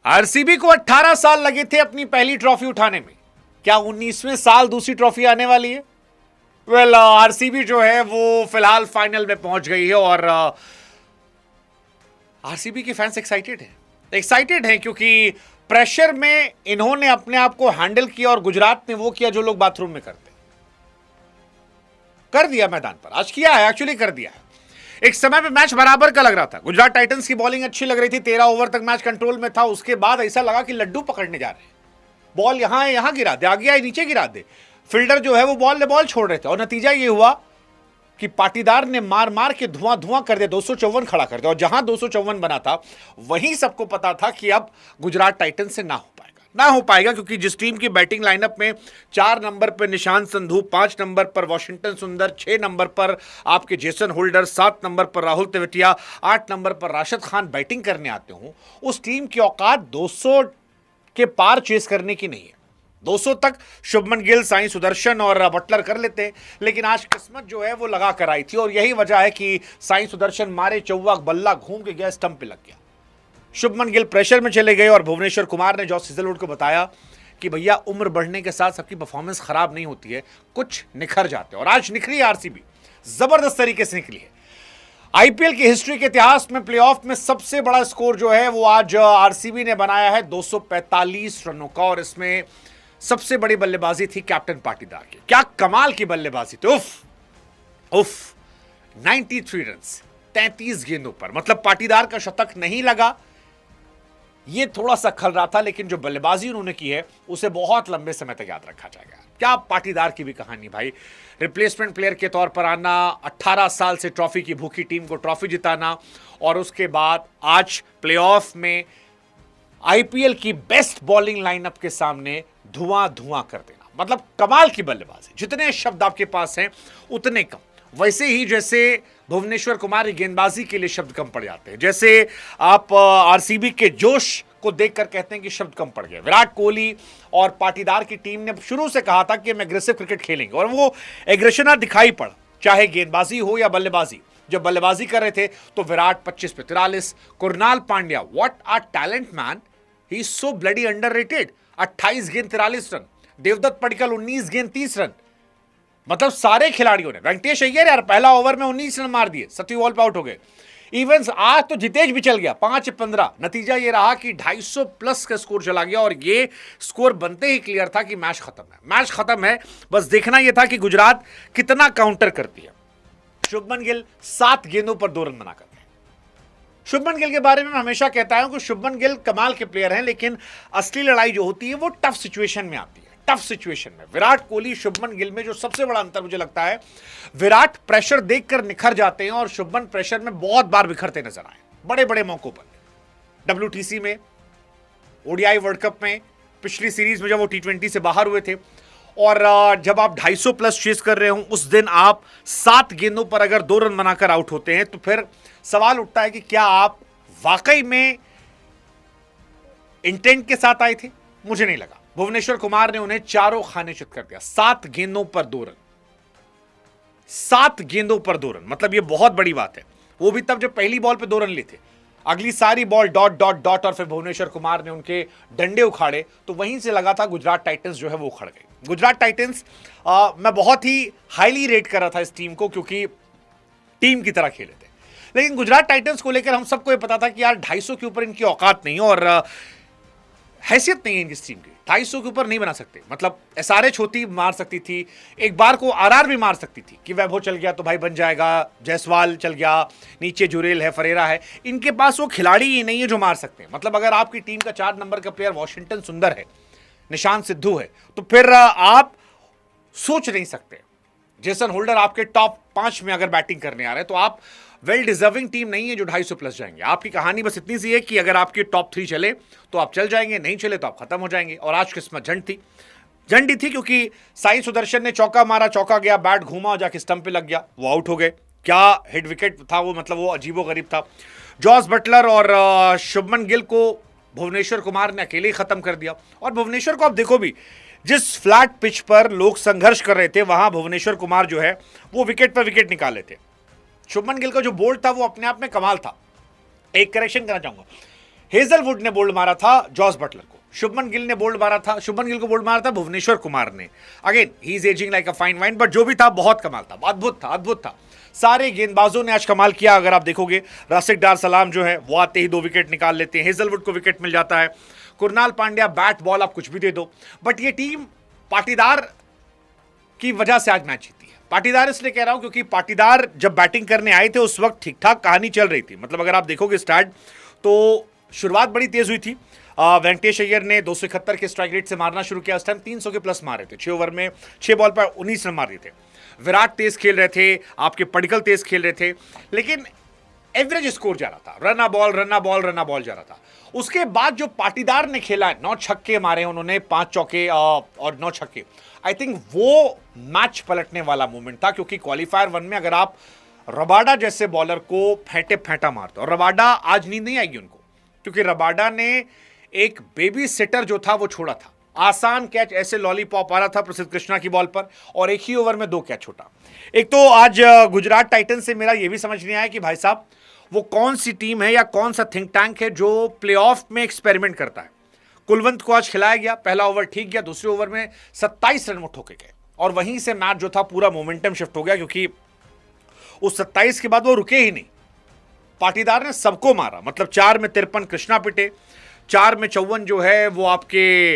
RCB को 18 साल लगे थे अपनी पहली ट्रॉफी उठाने में। क्या 19वें साल दूसरी ट्रॉफी आने वाली है? वेल, आरसीबी जो है वो फिलहाल फाइनल में पहुंच गई है और आरसीबी के फैंस एक्साइटेड हैं क्योंकि प्रेशर में इन्होंने अपने आप को हैंडल किया और गुजरात ने वो किया जो लोग बाथरूम में करते, कर दिया मैदान पर। आज किया है, एक्चुअली कर दिया है। एक समय पे मैच बराबर का लग रहा था, गुजरात टाइटंस की बॉलिंग अच्छी लग रही थी, 13 ओवर तक मैच कंट्रोल में था। उसके बाद ऐसा लगा कि लड्डू पकड़ने जा रहे हैं, बॉल यहां है, यहां गिरा दे, आगे आए नीचे गिरा दे। फील्डर जो है वो बॉल छोड़ रहे थे और नतीजा ये हुआ कि पाटीदार ने मार मार के धुआं कर दिया, 254 खड़ा कर दिया। और जहां 254 बना था वहीं सबको पता था कि अब गुजरात टाइटंस से ना हो पाएगा क्योंकि जिस टीम की बैटिंग लाइनअप में 4 नंबर पर निशांत संधू, 5 नंबर पर वॉशिंगटन सुंदर, 6 नंबर पर आपके जेसन होल्डर, 7 नंबर पर राहुल तेवतिया, 8 नंबर पर राशिद खान बैटिंग करने आते हों, उस टीम की औकात 200 के पार चेस करने की नहीं है। 200 तक शुभमन गिल, साई सुदर्शन और बटलर कर लेते, लेकिन आज किस्मत जो है वो लगा कर आई थी और यही वजह है कि साई सुदर्शन मारे चौवा, बल्ला घूम के गया, स्टंप पे लग गया। शुभमन गिल प्रेशर में चले गए और भुवनेश्वर कुमार ने जॉस हेजलवुड को बताया कि भैया उम्र बढ़ने के साथ सबकी परफॉर्मेंस खराब नहीं होती है, कुछ निखर जाते हैं। और आज निखरी आरसीबी, जबरदस्त तरीके से निकली है। आईपीएल की हिस्ट्री के इतिहास में प्लेऑफ में सबसे बड़ा स्कोर जो है वो आज आरसीबी ने बनाया है 245 रनों का, और इसमें सबसे बड़ी बल्लेबाजी थी कैप्टन पाटीदार की। क्या कमाल की बल्लेबाजी थी, उफ 93 रन 33 गेंदों पर। मतलब पाटीदार का शतक नहीं लगा, ये थोड़ा सा खल रहा था, लेकिन जो बल्लेबाजी उन्होंने की है उसे बहुत लंबे समय तक याद रखा जाएगा। क्या पाटीदार की भी कहानी भाई, रिप्लेसमेंट प्लेयर के तौर पर आना, 18 साल से ट्रॉफी की भूखी टीम को ट्रॉफी जिताना, और उसके बाद आज प्लेऑफ में आईपीएल की बेस्ट बॉलिंग लाइनअप के सामने धुआं कर देना। मतलब कमाल की बल्लेबाजी। जितने शब्द आपके पास हैं उतने कम। वैसे ही जैसे भुवनेश्वर कुमार की गेंदबाजी के लिए शब्द कम पड़ जाते हैं, जैसे आप आरसीबी के जोश को देखकर कहते हैं कि शब्द कम पड़ गए। विराट कोहली और पाटीदार की टीम ने शुरू से कहा था कि हम एग्रेसिव क्रिकेट खेलेंगे, और वो एग्रेशन दिखाई पड़ा, चाहे गेंदबाजी हो या बल्लेबाजी। जब बल्लेबाजी कर रहे थे तो विराट 25 पे 43, Krunal Pandya, what a talent man, he is so bloody underrated, 28 गेंद 43 रन। देवदत्त पडिक्कल 19 गेंद 30 रन। मतलब सारे खिलाड़ियों ने, वेंकटेश अय्यर यार पहला ओवर में 19 रन मार दिए, 7वीं बॉल पे आउट हो गए। इवेंस आज तो जितेश भी चल गया 5-15। नतीजा ये रहा कि 250 प्लस का स्कोर चला गया, और ये स्कोर बनते ही क्लियर था कि मैच खत्म है। बस देखना यह था कि गुजरात कितना काउंटर करती है। शुभमन गिल 7 गेंदों पर 2 रन बना करते हैं। शुभमन गिल के बारे में मैं हमेशा कहता हूं कि शुभमन गिल कमाल के प्लेयर हैं, लेकिन असली लड़ाई जो होती है वो टफ सिचुएशन में आती है। टफ सिचुएशन में विराट कोहली शुभमन गिल में जो सबसे बड़ा अंतर मुझे लगता है, विराट प्रेशर देखकर निखर जाते हैं और शुभमन प्रेशर में बहुत बार बिखरते नजर आए, बड़े बड़े मौकों पर। WTC में, ओडीआई वर्ल्ड कप में, पिछली सीरीज में जब वो T20 से बाहर हुए थे, और जब आप 250 प्लस चेस कर रहे हो, उस दिन आप 7 गेंदों पर अगर 2 रन बनाकर आउट होते हैं, तो फिर सवाल उठता है कि क्या आप वाकई में इंटेंट के साथ आए थे? मुझे नहीं लगा। भुवनेश्वर कुमार ने उन्हें चारों खाने चित कर दिया। 7 गेंदों पर 2 रन, 7 गेंदों पर 2 रन, मतलब यह बहुत बड़ी बात है। वो भी तब जब पहली बॉल पे 2 रन लिए थे। अगली सारी बॉल डॉट और फिर भुवनेश्वर कुमार ने उनके डंडे उखाड़े, तो वहीं से लगा था गुजरात टाइटंस जो है वो उखड़ गई। गुजरात टाइटंस मैं बहुत ही हाईली रेट कर रहा था इस टीम को, क्योंकि टीम की तरह खेले थे। लेकिन गुजरात टाइटंस को लेकर हम सबको ये पता था कि यार 250 के ऊपर इनकी औकात नहीं है और हैसियत नहीं है इनकी टीम की। 250 के ऊपर नहीं बना सकते। मतलब एसआरएच होती, मार सकती थी, एक बार को आरआर भी मार सकती थी कि वैभव चल गया तो भाई बन जाएगा, जायसवाल चल गया, नीचे जुरेल है, फरेरा है। इनके पास वो खिलाड़ी ही नहीं है जो मार सकते हैं। मतलब अगर आपकी टीम का 4 नंबर का प्लेयर वॉशिंगटन सुंदर है, निशांत सिद्धू है, तो फिर आप सोच नहीं सकते। जेसन होल्डर आपके टॉप 5 में अगर बैटिंग करने आ रहे हैं, तो आप वेल डिजर्विंग टीम नहीं है जो 250 प्लस जाएंगे। आपकी कहानी बस इतनी सी है कि अगर आपके टॉप 3 चले तो आप चल जाएंगे, नहीं चले तो आप खत्म हो जाएंगे। और आज किस्मत झंडी थी क्योंकि साई सुदर्शन ने चौका मारा, चौका गया, बैट घूमा, जाके स्टंप पे लग गया, वो आउट हो गए। क्या हेड विकेट था वो, मतलब वो अजीबोगरीब था। जॉस बटलर और शुभमन गिल को भुवनेश्वर कुमार ने अकेले ही खत्म कर दिया। और भुवनेश्वर को आप देखो भी, जिस फ्लैट पिच पर लोग संघर्ष कर रहे थे, वहां भुवनेश्वर कुमार जो है वो विकेट पर विकेट निकाले थे। शुभमन गिल का जो बोल्ड था वो अपने आप में कमाल था। एक करेक्शन करना चाहूंगा, हेजलवुड ने बोल्ड मारा था जॉस बटलर को, शुभमन गिल ने बोल्ड मारा था, शुभमन गिल को बोल्ड मारा था भुवनेश्वर कुमार ने। Again he is ageing like a fine wine, but जो भी था बहुत कमाल था, अद्भुत था, अद्भुत था। सारे गेंदबाजों ने आज कमाल किया। अगर आप देखोगे राशिक डार सलाम जो है वो आते ही 2 विकेट निकाल लेते हैं, हेजलवुड को विकेट मिल जाता है, कुरनाल पांड्या बैट बॉल आप कुछ भी दे दो, बट ये टीम पाटीदार की वजह से आज मैच जीती है। पाटीदार इसलिए कह रहा हूं क्योंकि पाटीदार जब बैटिंग करने आए थे उस वक्त ठीक ठाक कहानी चल रही थी। मतलब अगर आप देखोगे स्टार्ट तो शुरुआत बड़ी तेज हुई थी। वेंकटेश अय्यर ने 271 के स्ट्राइक रेट से मारना शुरू किया। उस टाइम 300 के प्लस मारे थे, 6 ओवर में 6 बॉल पर 19 रन मार दिए थे। विराट तेज खेल रहे थे, आपके पडिक्कल तेज खेल रहे थे, लेकिन एवरेज स्कोर जा रहा था, run ball run ball run ball जा रहा था। उसके बाद जो पाटीदार ने खेला है, 9 छक्के मारे उन्होंने, 5 चौके और 9 छक्के, आई थिंक वो मैच पलटने वाला मोमेंट था। क्योंकि क्वालिफायर 1 में अगर आप रबाडा जैसे बॉलर को फेंटे फेंटा मारते, और रबाडा आज नींद नहीं आएगी उनको, क्योंकि रबाडा ने एक बेबी सिटर जो था वो छोड़ा था। आसान कैच, ऐसे लॉलीपॉप आ रहा था प्रसिद्ध कृष्णा की बॉल पर, और एक ही ओवर में 2 कैच छोटा। एक तो आज गुजरात टाइटंस से मेरा यह भी समझ नहीं आया कि भाई साहब वो कौन सी टीम है या कौन सा थिंक टैंक है जो प्लेऑफ में एक्सपेरिमेंट करता है। कुलवंत को आज खिलाया गया, पहला ओवर ठीक गया, दूसरे ओवर में 27 रन वो ठोके गए, और वहीं से मैच जो था पूरा मोमेंटम शिफ्ट हो गया, क्योंकि उस 27 के बाद वो रुके ही नहीं। पाटीदार ने सबको मारा, मतलब 4 में 53 कृष्णा पिटे, 4 में 54 जो है वो आपके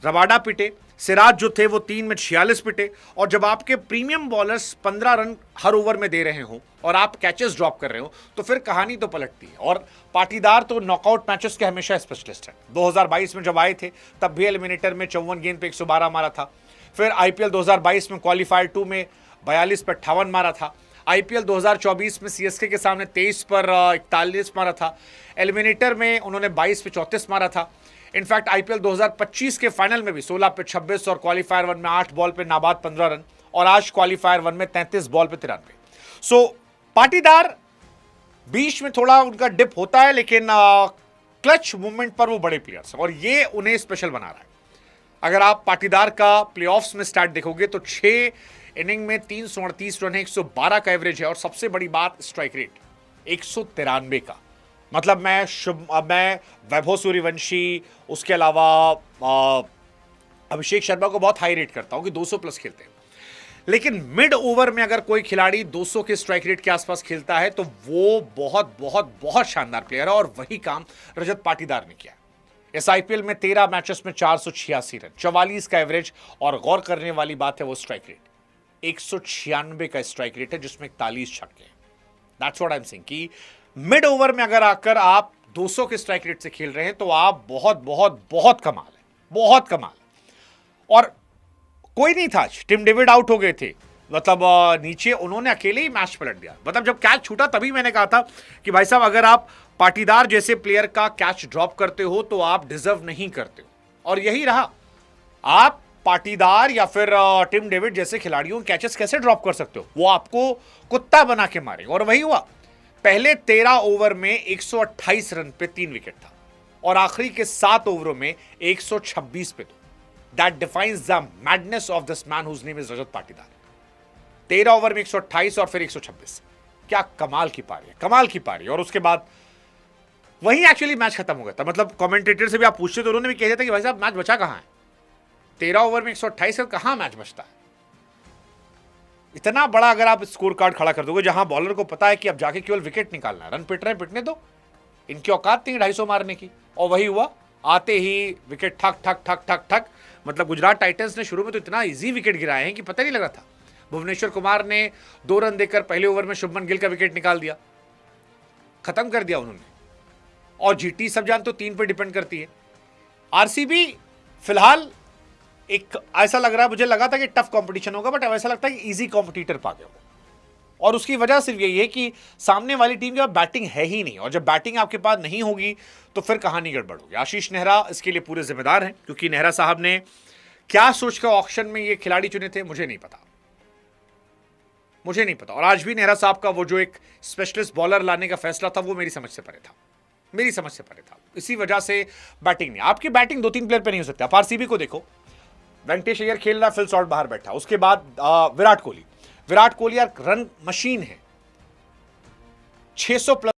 रबाडा पिटे, सिराज जो थे वो 3 में 46 पिटे। और जब आपके प्रीमियम बॉलर्स 15 रन हर ओवर में दे रहे हो और आप कैचेस ड्रॉप कर रहे हो, तो फिर कहानी तो पलटती है। और पाटीदार तो नॉकआउट मैचेस के हमेशा स्पेशलिस्ट है। 2022 में जब आए थे तब भी एलिमिनेटर में 54 गेंद पे 112 मारा था। फिर आईपीएल 2022 में क्वालिफायर 2 में 42 पर 58 मारा था। आईपीएल 2024 में सीएसके के सामने 23 पर 41 मारा था। एलिमिनेटर में उन्होंने 22 पे 34 मारा था। इनफैक्ट आईपीएल 2025 के फाइनल में भी 16 पे 26 और क्वालिफायर 1 में 8 बॉल पे नाबाद 15 रन, और आज क्वालिफायर 1 में 33 बॉल पे 93। सो पाटीदार बीच में थोड़ा उनका डिप होता है, लेकिन क्लच मूवमेंट पर वो बड़े प्लेयर्स हैं और ये उन्हें स्पेशल बना रहा है। अगर आप पाटीदार का प्लेऑफ्स में स्टार्ट देखोगे तो 6 इनिंग में 338 रन है, 112 का एवरेज है, और सबसे बड़ी बात स्ट्राइक रेट 193 का। मतलब मैं वैभव सूर्यवंशी, उसके अलावा अभिषेक शर्मा को बहुत हाई रेट करता हूं कि 200 प्लस खेलते हैं, लेकिन मिड ओवर में अगर कोई खिलाड़ी 200 के स्ट्राइक रेट के आसपास खेलता है तो वो बहुत बहुत बहुत शानदार प्लेयर है, और वही काम रजत पाटीदार ने किया। इस आईपीएल में 13 मैचेस में 486 रन, 44 का एवरेज, और गौर करने वाली बात है वो स्ट्राइक रेट 196 का स्ट्राइक रेट है, जिसमें 41 छक्के हैं। That's what I am saying कि मिड ओवर में अगर आकर आप 200 के स्ट्राइक रेट से खेल रहे हैं तो आप बहुत बहुत बहुत कमाल है, बहुत कमाल है। और कोई नहीं था, टिम डेविड आउट हो गए थे, मतलब नीचे उन्होंने अकेले ही मैच पलट दिया। मतलब जब कैच छूटा तभी मैंने कहा था कि भाई साहब अगर आप पाटीदार जैसे प्लेयर का कैच ड्रॉप करते हो तो आप डिजर्व नहीं करते हो, और यही रहा। आप पाटीदार या फिर टिम डेविड जैसे खिलाड़ियों कैचेस कैसे ड्रॉप कर सकते हो, वो आपको कुत्ता बना के मारे, और वही हुआ। पहले 13 ओवर में 128 रन पे 3 विकेट था, और आखिरी के 7 ओवरों में 126 पे 2। That defiance the madness of this man whose name is Rajat Patidar. 13 over में 128 और फिर 126, क्या कमाल की पारी है, कमाल की पारी। और उसके बाद वहीं एक्चुअली मैच खत्म हो गया था। मतलब कमेंटेटर से भी आप पूछते तो उन्होंने भी कह दिया था कि भाई साहब मैच बचा कहां है, 13 ओवर में 128 रन, कहां मैच बचता है। इतना बड़ा अगर आप स्कोर कार्ड खड़ा कर दोगे जहां बॉलर को पता है कि अब जाके केवल विकेट निकालना है, रन पिट रहे हैं पिटने दो, इनकी औकात नहीं 250 मारने की। और वही हुआ, आते ही विकेट ठक ठक ठक ठक ठक। मतलब गुजरात टाइटंस ने शुरू में तो इतना इजी विकेट गिराए हैं कि पता नहीं लगा था। भुवनेश्वर कुमार ने 2 रन देकर पहले ओवर में शुभमन गिल का विकेट निकाल दिया, खत्म कर दिया उन्होंने। और जीटी सब जान तो 3 पे डिपेंड करती है। आरसीबी फिलहाल एक ऐसा लग रहा है, मुझे लगा था कि टफ कंपटीशन होगा, बट अब ऐसा लगता है कि इजी कॉम्पिटिटर पा गया वो। और उसकी वजह सिर्फ यही है कि सामने वाली टीम के पास बैटिंग है ही नहीं, और जब बैटिंग आपके पास नहीं होगी तो फिर कहानी गड़बड़ होगी। आशीष नेहरा इसके लिए पूरे जिम्मेदार हैं, क्योंकि नेहरा साहब ने क्या सोचकर ऑक्शन में ये खिलाड़ी चुने थे मुझे नहीं पता, मुझे नहीं पता। और आज भी नेहरा साहब का वो जो एक स्पेशलिस्ट बॉलर लाने का फैसला था वो मेरी समझ से परे था, मेरी समझ से परे था। इसी वजह से बैटिंग नहीं, आपकी बैटिंग 2-3 प्लेयर पे नहीं हो सकती। आप आरसीबी को देखो, वेंकटेश अय्यर खेल रहा, फिल शॉट बाहर बैठा। उसके बाद विराट कोहली यार रन मशीन है, 600 प्लस